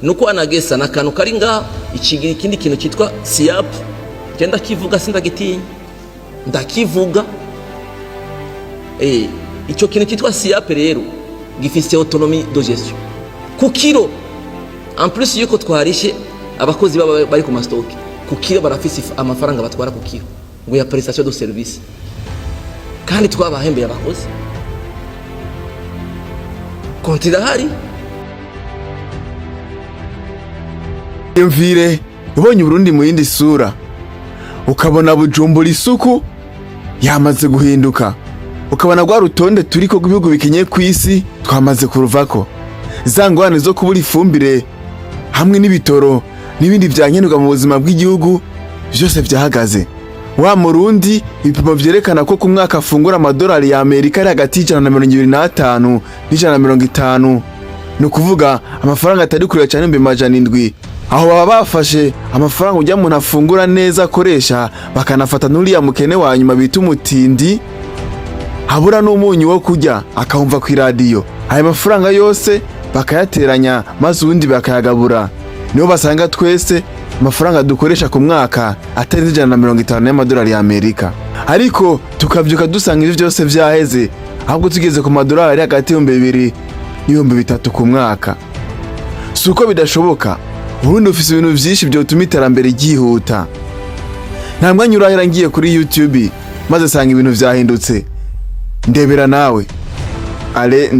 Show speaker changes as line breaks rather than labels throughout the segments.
nuko anagesa nakanu karinga ikigira ikindi kintu cyitwa SIAP genda kivuga sindagitinya ndakivuga icyo kintu cyitwa SIAP rero gifise autonomie de gestion ku kilo en plus yuko twarishe abakozi baba bari ku mastoke ku kilo barafise amafaranga batwara ku kilo ngo ya prestation de service kandi twabahembeye abakozi kontira hari
Imvire ubonye Burundi mu yindi sura ukabona Bujumbura isuku yamaze guhinduka ukabona gwa rutonde turiko rw'ibihugu bikenye kw'isi twamaze kuruvako zangwane zo kubura ifumbire hamwe n'ibitoro n'ibindi vyankenerwa mu buzima bw'igihugu byose vyahagaze wa Murundi ibipimo vyerekana ko ku mwaka afungura amadolari ya Amerika ari hagati y'125 n'150 no kuvuga amafaranga atari kure cyane 700 aho baba bafashe amafaranga ujya umuntu afungura neza akoresha bakanafata n'uriya mukene wa nyuma bita umutindi habura n'umunyu wo kurya akahumva ku radio ayo mafaranga yose bakayateranya maze ubundi bakayagabura niho basanga twese amafaranga dukoresha ku mwaka atari 150 y'amadolari ya Amerika ariko tukavyuka dusanga ivyo byose vyaheze ahubwo tugeze ku madolari hagati y'2,000 n'3,000 ku mwaka suko bidashoboka Burundi ufise ibintu vyinshi byo tuma iterambere ryihuta nta mwanya urahera ngiye kuri YouTube maze sanga ibintu vyahindutse ndebera nawe Ale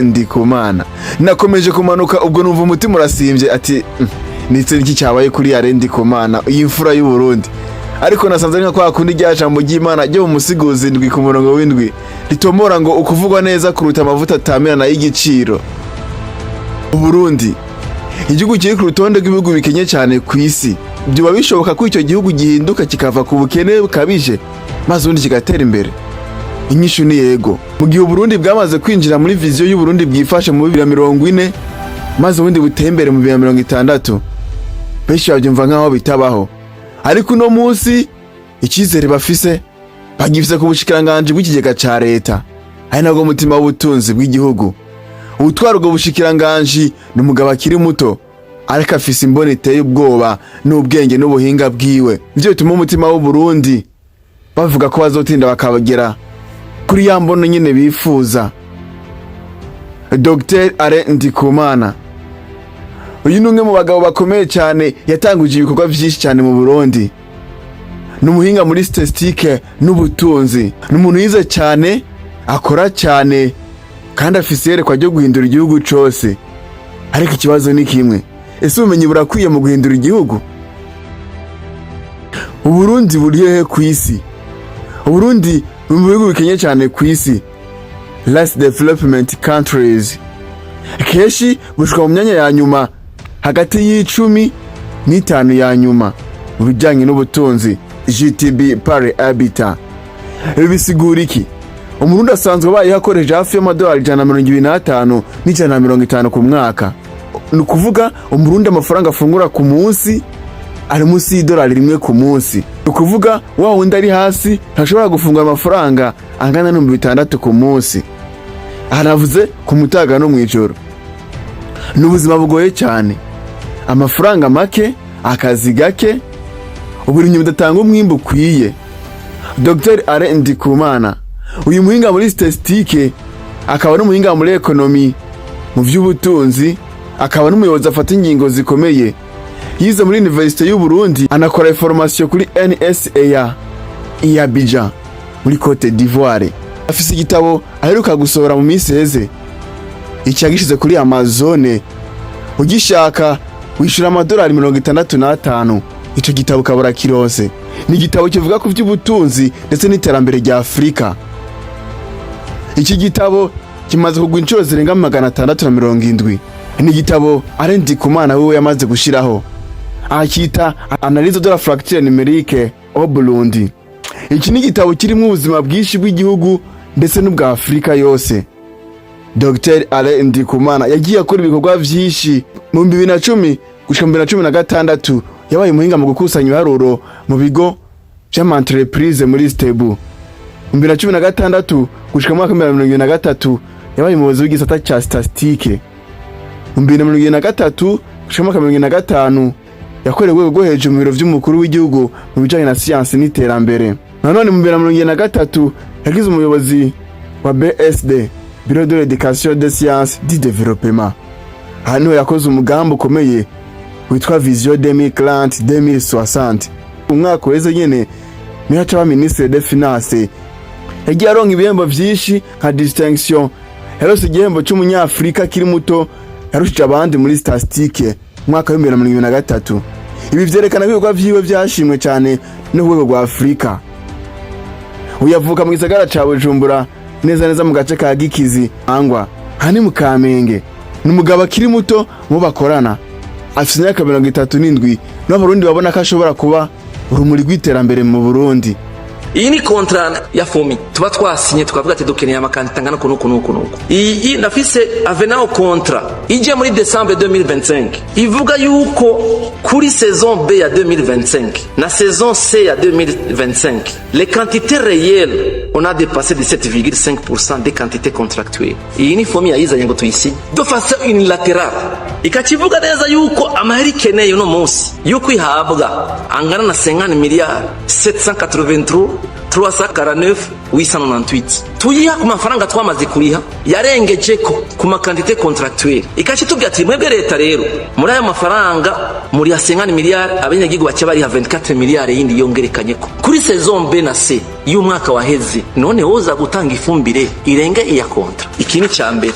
Ndikumana nakomeje kumanuka ubwo numva umutima urasimbye ati nitse niki cyabaye kuri Ale Ndikumana y'imfura y'u Burundi ariko nasanze nka kwa kundi rya jambo ry'Imana ryo mu musiguzi indwi ku murongo w'indwi ritomora ngo ukuvugwa neza kuruta amavuta atamirana y'igiciro Burundi igihugu kiri ku rutonde rw'ibihugu bikenye cyane ku isi byo bishoboka ko icyo gihugu gihinduka kikava ku bukene bukabije maze ubundi kigatera imbere inyishu ni yego mu gihe Burundi bwamaze kwinjira muri vision y'u Burundi bwifashe mu 2040 maze ubundi butembere mu 2060 benshi babyumva nkaho bitabaho ariko no munsi ikizere bafise bagifise ku bushikiranganje bw'ikigega ca leta ari nabwo mutima w'ubutunzi bw'igihugu ubutwara ubwo bushikiranganje n'umugabo akiri muto ariko afise imboni iteye ubwoba n'ubwenge n'ubuhinga bwiwe byo bituma umutima w'u Burundi bavuga ko bazotinda bakabagera kuri ya mbono nyine bifuza Dr. Ale Ndikumana uyu numwe mu bagabo bakomeye cyane yatanguje ibikorwa byinshi cyane mu Burundi n'umuhinga muri statistique n'ubutunzi n'umuntu yize cyane akora cyane kandi afise yerekwa ryo guhindura igihugu cyose ariko ikibazo ni kimwe ese ubumenyi burakwiye mu guhindura igihugu Burundi buriye ku isi Burundi mu bihugu bikenye cyane ku isi less development countries keshi bushwa mu myanya ya nyuma hagati y'10 n'5 ya nyuma mu bijyanye n'ubutunzi GDP par habitant bisigura iki Umurundi asanzwe baye hakoresha hafi y'amadolari 125 n'150 ku mwaka nukuvuga Umurundi amafaranga afungura ku munsi ari munsi y'idolari rimwe ku munsi nukuvuga wa wundi ari hasi ntashobora gufungura amafaranga angana no 600 ku munsi aravuze ku mutaga no mwijoro n'ubuzima bugoye cyane amafaranga make akazi gake uburinyi budatanga umwimbo kwiye Dr. Ale Ndikumana uyu muhinga muri statistique akaba n'umuhinga muri economy mu by'ubutunzi akaba n'umuyobozi afata ingingo zikomeye yize muri Université y'u Burundi anakora formation kuri NSA ya Abidjan muri Cote d'Ivoire afise igitabo aheruka gusohora mu minsi heze icyagishize kuri Amazon ugishaka wishura amadolari 65 ico gitabo kabura kirose ni igitabo kivuga ku by'ubutunzi ndetse n'iterambere rya Afrika iki gitabo kimaze kugwa inshuro zirenga 670 ni igitabo Ale Ndikumana wewe yamaze gushiraho akita analyse de la fracture numérique au Burundi iki ni igitabo kirimo ubuzima bwinshi bw'igihugu ndetse n'ubwa Afrika yose Dr. Ale Ndikumana yagiye akora ibikorwa byinshi mu 2010 gushika 2016 yabaye umuhinga mu gukusanya ibiharuro mu bigo by'amantreprise muri Stebu 2016 gushika mu 2023 yabaye umuyobozi w'igisata cya statistique mu 2023 gushika mu 2025 yakorewe urwego rwo hejuru mu biro vy'umukuru w'igihugu mu bijanye na siyansi n'iterambere. Nanone mu 2023 yagize umuyobozi wa BSD, Bureau de l'Éducation des Sciences du Développement. Hano yakoze umugambi ukomeye witwa Vision 2030-2060. Umwaka weze nyene niho acaba ministre des Finances. Yagiye aronka ibihembo vyinshi nka distinction. Yarose igihembo cy'umunyafrika kiri muto yarushije abandi muri statistique mwaka wa 2023. Ibi vyerekana ko ibikorwa vyiwe vyashimwe cyane no ku rwego rwa Afrika. Uyavuka mu gisagara ca Bujumbura neza mu gace ka Gikizi angwa hani mu Kamenge. Ni umugabo akiri muto mu bakorana, afite imyaka 37 n'abarundi babona ko ashobora kuba urumuri rw'iterambere mu Burundi.
Iyi ni contrat ya FOMI tuba twasinye tukavuga ati dukeneye amakandida ngana kunuko. Iyi ndafise avenao contrat ije muri December 2025 ivuga yuko kuri saison B ya 2025 na saison C ya 2025 les quantités réelles on a dépassé de 7,5% des quantités contractuelles. Iyi ni FOMI yayizanye ngo tuyisinye de façon unilatérale ikakivuga neza yuko amaheri keneye no munsi yuko ihabwa angana na 50 miliyari 783 349 898 tuyiha ku mafaranga twamaze kuriha yarengeje ko ku makandite contractuelle ikaci tubwira ati mwebwe leta rero muri aya mafaranga muri 50 miliyari abanyagihugu bace bari 24 miliyari yindi yongerekanye ko kuri saison B na C y'umwaka waheze none woza gutanga ifumbire irenge iya kontra. Iki ni cyambere.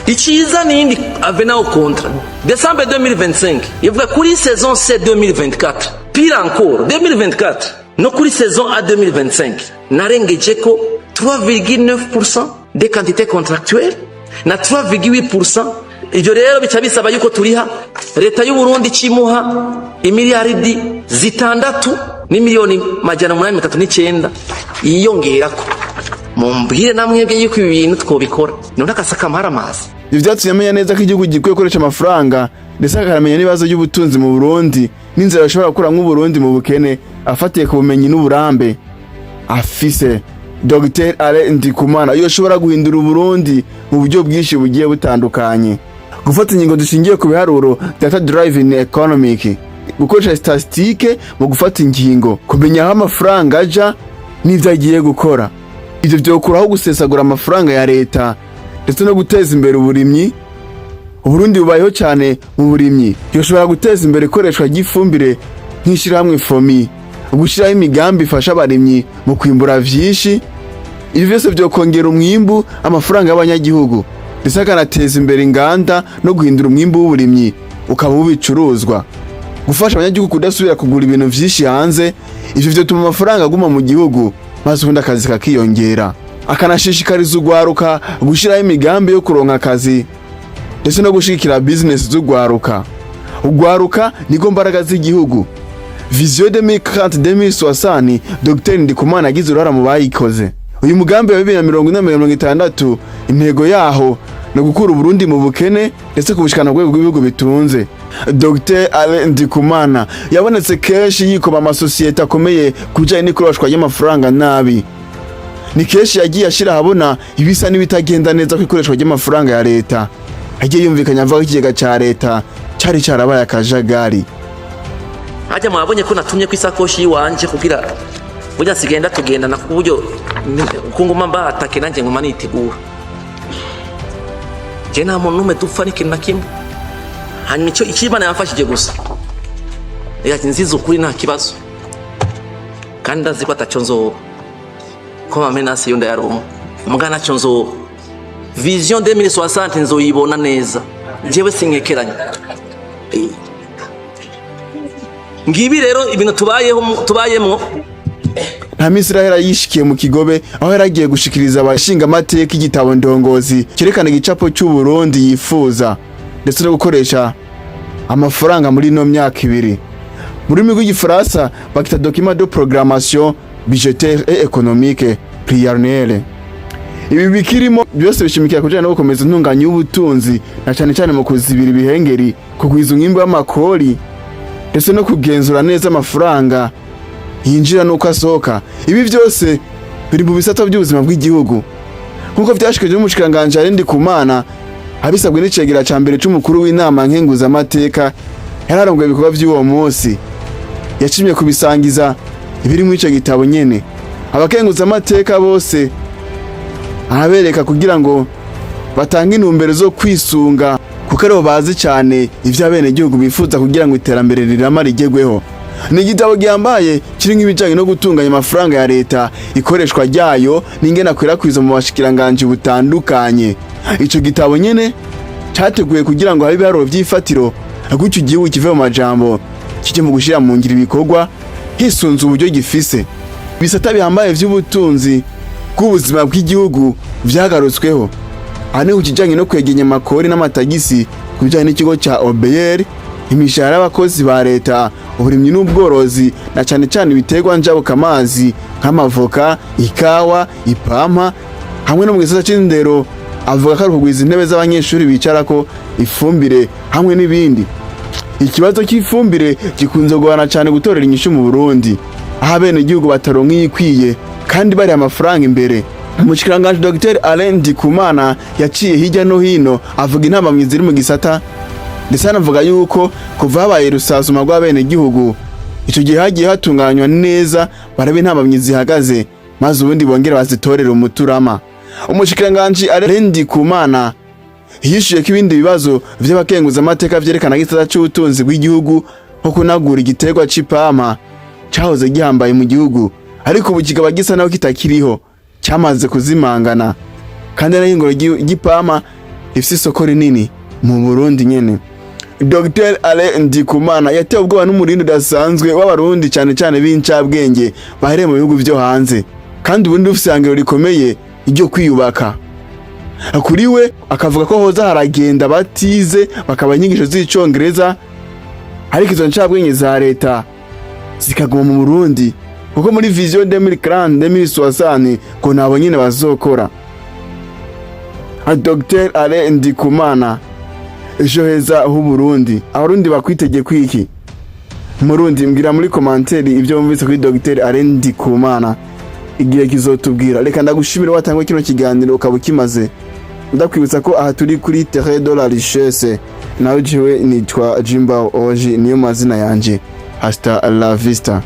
Ikiza nindi avenao contrat December 2025 ivuga kuri saison C 2024 pire encore 2024 no kuri saison A 2025 narengeje ko 3,9% des quantités contractuelles na 3,8%. Ivyo rero bica bisaba yuko turiha leta y'u Burundi cimuha imiliyaridi 6 n'imiliyoni 839 yiyongerako. Mumbwire namwebwe yuko ibintu twobikora none akasaka maramazi.
Ivyo vyatumye amenya neza ko igihugu gikwiye gukoresha amafaranga ndetse akaramenya n'ibibazo by'ubutunzi mu Burundi n'inzira bashobora gukora nk'Uburundi mu bukene afatiye ku bumenyi n'uburambe afise. Dr. Alain Ndikumana yoshobora guhindura Uburundi mu buryo bwinshi bugiye butandukanye. Gufata ingingo dushingiye ku biharuro, data driving economic, gukoresha statistique mu gufata ingingo, kumenya aho amafaranga aja n'ivyo agiye gukora. Ivyo byokuraho gusesagura amafaranga ya leta ndetse no guteza imbere uburimyi. Uburundi bubayeho cyane mu burimyi. Yoshobora guteza imbere ikoreshwa ry'ifumbire nk'ishira hamwe FOMI, gushiraho imigambi ifasha abarimyi mu kwimbura vyinshi. Ibi byose byo kongera umwimbu, amafaranga y'abanyagihugu ndetse akanateza imbere inganda no guhindura umwimbu w'uburimyi ukaba ubicuruzwa. Gufasha abanyagihugu kudasubira kugura ibintu vyinshi hanze, ivyo byotuma amafaranga aguma mu gihugu maze ubundi akazi kakiyongera. Akanashishikariza ugwaruka gushiraho imigambi yo kuronka akazi ndetse no gushikira business z'ugwaruka. Ugwaruka niko mbaraga z'igihugu. Vision 2030-2060 Dr. Ndikumana agize uruhara mu bayikoze. Uyu mugambi wa 2040-2060 intego yaho no gukura Burundi mu bukene ndetse kubushikana rwego rw'ibihugu bitunze. Dr. Alain Ndikumana yabonetse kenshi yikoma amasosiyete akomeye kujanye n'ikoreshwa y'amafaranga nabi. Ni kenshi yagiye ashira habona ibisa n'ibitagenda neza kwikoreshwa y'amafaranga ya leta. Agiye yumvikanya avuga ikigega ca leta cari carabaye akajagari.
Haja mwabonye ko natumye kwisakoshi yiwanje kugira burya sigenda tugendana ku buryo kunguma mbatake nanje nguma nitegura. Je nta muntu numwe dupfa n'ikintu na kimwe. Hanyuma ico ikibana yamfashije gusa yati nziza ukuri nta kibazo kandi ndazi ko ataco nzoba ko mamenasi yonda yaronka umugana naco nzoba. Vision 2060 nzoyibona neza jewe sinkekeranya. Ngibi rero ibintu tubayemo
nta Misirahera yishikiye mu Kigobe aho yaragiye gushikiriza abashinga amateka igitabo ndongozi kerekana igicapo cy'u Burundi yifuza ndetse no gukoresha amafaranga muri no myaka ibiri. Muri rurimi rw'igifaransa bakita document de programmation budgétaire et économique pluriannuelle. Ibi bikirimo byose bishimikira kujana no gukomeza intunganya y'ubutunzi na cyane mu kuzibira ibihengeri, kugwiza umwimbo w'amakori ndetse no kugenzura neza amafaranga yinjira nuko asohoka. Ibi byose biri mu bisata by'ubuzima bw'igihugu nkuko vyashikije n'umushikiranganje Alain Ndikumana abisabwe n'icegera ca mbere c'umukuru w'inama nkenguzamateka yararongoye ibikorwa vy'uwo munsi. Yacimye kubisangiza ibiri muri ico gitabo nyene abakenguzamateka bose, arabereka kugira ngo batange intumbero zo kwisunga, kuko aribo bazi cyane ivyo abenegihugu bifuza kugira ngo iterambere rirama rigegweho. Ni igitabo gihambaye kirimwo ibijanye no gutunganya amafaranga ya leta, ikoreshwa ryayo n'ingene akwirakwiza mu bashikiranganje butandukanye. Ico gitabo nyene categuye kugira ngo habe ibiharuro vy'ifatiro, gutyo igihugu kive mu majambo kije mu gushira mu ngiro ibikorwa hisunze uburyo gifise. Ibisata bihambaye vy'ubutunzi bw'ubuzima bw'igihugu vyagarutsweho, ane ukijanye no kwegenya amakori n'amatagisi kubijanye n'ikigo ca OBR, imishahara y'abakozi ba leta, uburimyi n'ubworozi na cane cane ibiterwa njabukamazi nk'amavoka, ikawa, ipampa hamwe no mu gisata c'indero. Avuga ko ari ukugwiza intebe z'abanyeshuri bicarako, ifumbire hamwe n'ibindi. Ikibazo cy'ifumbire gikunze guhana cyane gutorera inyishu mu Burundi, aho abenegihugu bataronka iyikwiye kandi bari amafaranga imbere. Umushikiranganje Dr Alain Ndikumana yaciye hirya no hino avuga intambamyi ziri mu gisata, ndetse anavuga yuko kuva habaye rusasuma rw'abenegihugu ico gihe hagiye hatunganywa neza barabe intambamyi zihagaze, maze ubundi bongera bazitorera umuturama. Umushikiranganje Alain Ndikumana yishuye ko ibindi bibazo vy'abakenguzamateka vyerekana gisata c'ubutunzi bw'igihugu nko kunagura igiterwa c'ipampa cahoze gihambaye mu gihugu, ariko ubu kikaba gisa naho kitakiriho, cyamaze kuzimangana, kandi n'ihinguro ry'ipampa rifise isoko rinini mu Burundi nyene. Dr Alain Ndikumana yatewe ubwoba n'umurindi udasanzwe w'abarundi cyane cyane b'incabwenge bahereye mu bihugu vyo hanze, kandi ubundi ufise ihangiro rikomeye ryo kwiyubaka. Kuri we akavuga ko hoza haragenda batize bakaba inyigisho z'icongereza, ariko izo ncabwenge za leta zikaguma mu Burundi, kuko muri vision 2040-2060 ko nabo nyene bazokora. Dr Alain Ndikumana ejo heza hu Burundi, abarundi bakwitege kwiki? Murundi mbwira muri commentaire ibyo mvise kuri Dr Alain Ndikumana, igihe kizotubwira. Reka ndagushimira watangwe kino kiganiro ukaba ukimaze. Ndakwibutsa ko aha turi kuri Terre de la Richesse, nawe jewe nitwa Jimba Oji, niyo mazina yanje. Hasta la vista.